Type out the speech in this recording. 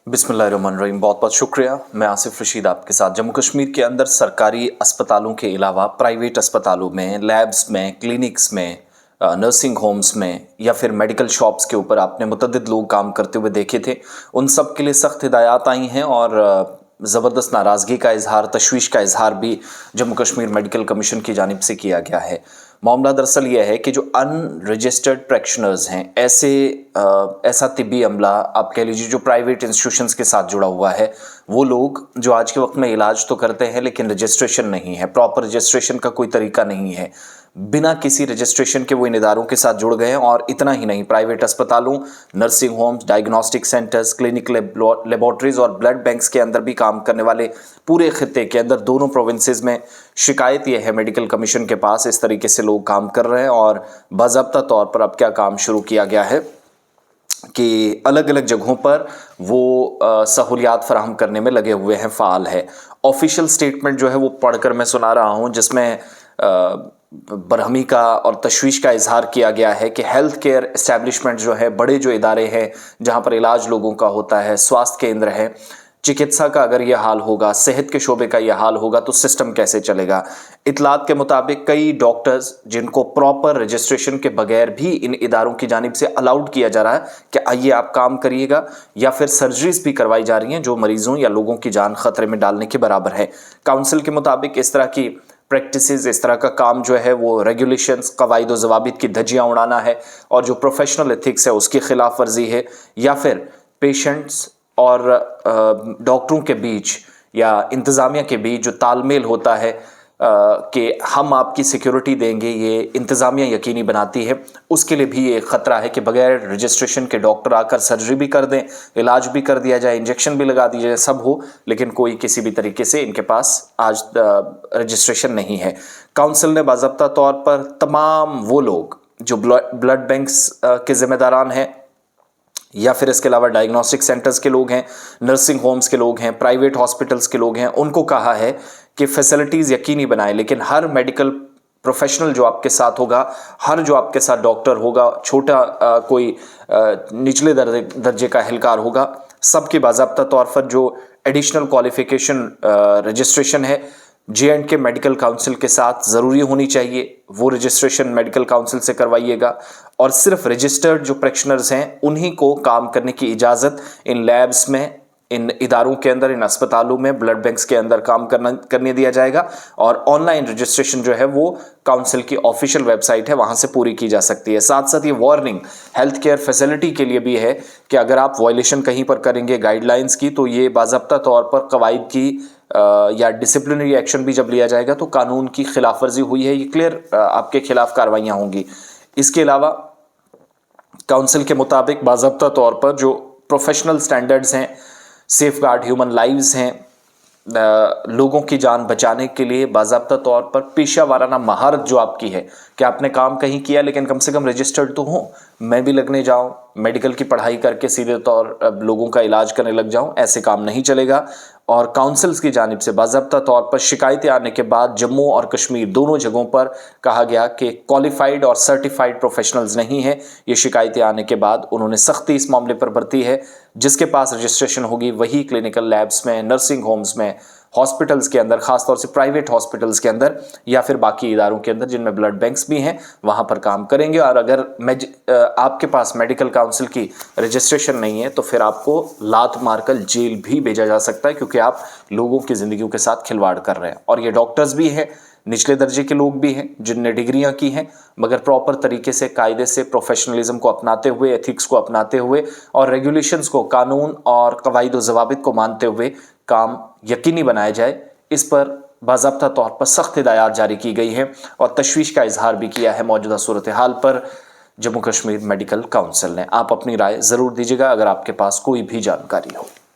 बिस्मिल्लाहिर्रहमानिर्रहीम। बहुत बहुत शुक्रिया। मैं आसिफ रशीद आपके साथ। जम्मू कश्मीर के अंदर सरकारी अस्पतालों के अलावा प्राइवेट अस्पतालों में, लैब्स में, क्लिनिक्स में, नर्सिंग होम्स में या फिर मेडिकल शॉप्स के ऊपर आपने मुतअद्दिद लोग काम करते हुए देखे थे। उन सब के लिए सख्त हिदायत आई हैं और ज़बरदस्त नाराज़गी का इजहार, तशवीश का इजहार भी जम्मू कश्मीर मेडिकल कमीशन की जानिब से किया गया है। मामला दरअसल यह है कि जो अनरजिस्टर्ड प्रैक्टिशनर्स हैं, ऐसा तिब्बी अमला आप कह लीजिए जो प्राइवेट इंस्टीट्यूशंस के साथ जुड़ा हुआ है, वो लोग जो आज के वक्त में इलाज तो करते हैं लेकिन रजिस्ट्रेशन नहीं है, प्रॉपर रजिस्ट्रेशन का कोई तरीका नहीं है, बिना किसी रजिस्ट्रेशन के वो इन इदारों के साथ जुड़ गए हैं। और इतना ही नहीं, प्राइवेट अस्पतालों, nursing homes, diagnostic centres, clinic laboratories और ब्लड बैंक्स के अंदर भी काम करने वाले पूरे खित्ते के अंदर दोनों प्रोविंसेस में शिकायत यह है मेडिकल कमीशन के पास, इस तरीके से लोग काम कर रहे हैं। और बाज़ाब्ता तौर पर अब क्या काम शुरू किया गया है कि अलग अलग जगहों पर वो सहूलियात फराहम करने में लगे हुए हैं, फ़ाल है। ऑफिशियल स्टेटमेंट जो है वो पढ़कर मैं सुना रहा हूँ, जिसमें बरहमी का और तशवीश का इजहार किया गया है कि हेल्थ केयर एस्टेब्लिशमेंट जो है, बड़े जो इदारे हैं जहाँ पर इलाज लोगों का होता है, स्वास्थ्य केंद्र है, चिकित्सा का अगर यह हाल होगा, सेहत के शोबे का यह हाल होगा तो सिस्टम कैसे चलेगा। इतलात के मुताबिक कई डॉक्टर्स जिनको प्रॉपर रजिस्ट्रेशन के बगैर भी इन इदारों की जानिब से अलाउड किया जा रहा है कि आइए आप काम करिएगा, या फिर सर्जरीज भी करवाई जा रही हैं जो मरीजों या लोगों की जान खतरे में डालने के बराबर है। काउंसिल के मुताबिक इस तरह की प्रैक्टिसेस, इस तरह का काम जो है वो रेगुलेशंस, कवायद व ज़वाबित की धज्जियाँ उड़ाना है और जो प्रोफेशनल एथिक्स है उसकी खिलाफ वर्जी है, या फिर पेशेंट्स और डॉक्टरों के बीच या इंतज़ामिया के बीच जो तालमेल होता है कि हम आपकी सिक्योरिटी देंगे, ये इंतज़ामिया यकीनी बनाती है, उसके लिए भी ये ख़तरा है कि बगैर रजिस्ट्रेशन के डॉक्टर आकर सर्जरी भी कर दें, इलाज भी कर दिया जाए, इंजेक्शन भी लगा दिया जाए, सब हो, लेकिन कोई किसी भी तरीके से इनके पास आज रजिस्ट्रेशन नहीं है। काउंसिल ने बाज़ाब्ता तौर पर तमाम वो लोग जो ब्लड बैंक्स के ज़िम्मेदारान हैं या फिर इसके अलावा डायग्नोस्टिक सेंटर्स के लोग हैं, नर्सिंग होम्स के लोग हैं, प्राइवेट हॉस्पिटल्स के लोग हैं, उनको कहा है कि फैसिलिटीज़ यकीनी बनाएं, लेकिन हर मेडिकल प्रोफेशनल जो आपके साथ होगा, हर जो आपके साथ डॉक्टर होगा, छोटा कोई निचले दर्जे का एहलकार होगा, सबके बाज़ाब्ता तौर पर जो एडिशनल क्वालिफिकेशन रजिस्ट्रेशन है J&K मेडिकल काउंसिल के साथ ज़रूरी होनी चाहिए। वो रजिस्ट्रेशन मेडिकल काउंसिल से करवाइएगा और सिर्फ रजिस्टर्ड जो प्रैक्टिशनर्स हैं उन्हीं को काम करने की इजाज़त इन लैब्स में, इन इदारों के अंदर, इन अस्पतालों में, ब्लड बैंक्स के अंदर काम करने दिया जाएगा। और ऑनलाइन रजिस्ट्रेशन जो है वो काउंसिल की ऑफिशियल वेबसाइट है, वहाँ से पूरी की जा सकती है। साथ साथ ये वार्निंग हेल्थ केयर फैसिलिटी के लिए भी है कि अगर आप वायलेशन कहीं पर करेंगे गाइडलाइंस की, तो ये बाज़ाब्ता तौर पर कवायद की या डिसिप्लिनरी एक्शन भी जब लिया जाएगा तो कानून की खिलाफ वर्जी हुई है, ये क्लियर आपके खिलाफ कार्रवाइयाँ होंगी। इसके अलावा काउंसिल के मुताबिक बाज़ाब्ता तौर पर जो प्रोफेशनल स्टैंडर्ड्स हैं, सेफ गार्ड ह्यूमन लाइव्स हैं, लोगों की जान बचाने के लिए बाज़ाब्ता तौर पर पेशा वाराना महारत जो आपकी है कि आपने काम कहीं किया लेकिन कम से कम रजिस्टर्ड तो हो, मैं भी लगने जाऊं, मेडिकल की पढ़ाई करके सीधे तौर लोगों का इलाज करने लग जाऊं, ऐसे काम नहीं चलेगा। और काउंसिल्स की जानिब से बाज़ाब्ता तौर पर शिकायतें आने के बाद जम्मू और कश्मीर दोनों जगहों पर कहा गया कि क्वालिफाइड और सर्टिफाइड प्रोफेशनल्स नहीं है। ये शिकायतें आने के बाद उन्होंने सख्ती इस मामले पर बरती है। जिसके पास रजिस्ट्रेशन होगी वही क्लिनिकल लैब्स में, नर्सिंग होम्स में, हॉस्पिटल्स के अंदर, खासतौर से प्राइवेट हॉस्पिटल्स के अंदर या फिर बाकी इदारों के अंदर जिनमें ब्लड बैंक्स भी हैं, वहाँ पर काम करेंगे। और अगर आपके पास मेडिकल काउंसिल की रजिस्ट्रेशन नहीं है तो फिर आपको लात मारकर जेल भी भेजा जा सकता है, क्योंकि आप लोगों की ज़िंदगियों के साथ खिलवाड़ कर रहे हैं। और ये डॉक्टर्स भी हैं, निचले दर्जे के लोग भी हैं जिनने डिग्रियां की हैं, मगर प्रॉपर तरीके से, कायदे से, प्रोफेशनलिज्म को अपनाते हुए, एथिक्स को अपनाते हुए और रेगुलेशंस को, कानून और कवायद व ज़वाबित को मानते हुए काम यकीनी बनाया जाए। इस पर बाज़ाब्ता तौर पर सख्त हिदायत जारी की गई है और तशवीश का इजहार भी किया है मौजूदा सूरत हाल पर जम्मू कश्मीर मेडिकल काउंसिल ने। आप अपनी राय ज़रूर दीजिएगा अगर आपके पास कोई भी जानकारी हो।